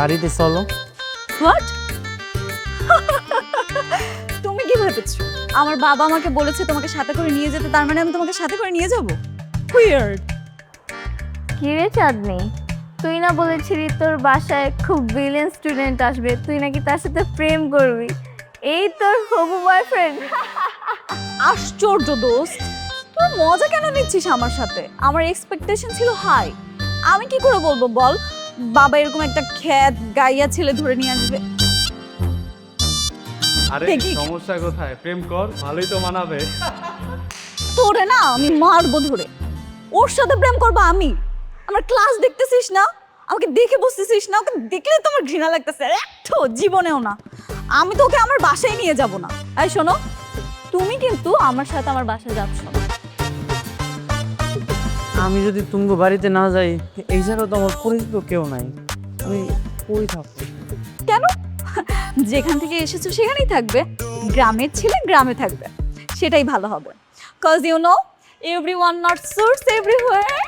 বাড়িতে চলো। হোয়াট? তুমি কি ভেবেছো আমার বাবা আমাকে বলেছে তোমাকে সাথে করে নিয়ে যেতে, তার মানে আমি তোমাকে সাথে করে নিয়ে যাব? উইয়ার্ড। কি রে চাঁদনি, তুই না বলেছিলি তোর বাসায় খুব ব্রিলিয়েন্ট স্টুডেন্ট আসবে, তুই নাকি তার সাথে প্রেম করবি? এই তোর হবু বয়ফ্রেন্ড? আশ্চর্য দোস্ত, তুই মজা কেন নিচ্ছিস আমার সাথে? আমার এক্সপেকটেশন ছিল হাই। আমি কি করে বলবো বল, বাবা এরকম একটা খ্যাত গাইয়া ছেলে ধরে নিয়ে আসবে? আরে দেখি। সমস্যা কোথায়? প্রেম কর, ভালোই তো মানাবে। তোরে না আমি মারবো ধরে। ওর সাথে প্রেম করবো আমি? আমার ক্লাস দেখতেছিস না? আমাকে দেখে বসতেছিস না? ওকে দেখলে তো আমার ঘৃণা লাগতেছে, একটু জীবনেও না। আমি তো ওকে আমার বাসায় নিয়ে যাব না। এই শোনো, তুমি কিন্তু আমার সাথে আমার বাসায় যাচ্ছ না। আমি যদি তুঙ্গ বাড়িতে না যাই, এই জায়গায় তো আমার পরিচিত কেউ নাই, আমি কই থাকবো? কেন? যেখান থেকে এসেছো সেখানেই থাকবে। গ্রামের ছেলে গ্রামে থাকবে, সেটাই ভালো হবে। Cause you know everyone not suits everywhere.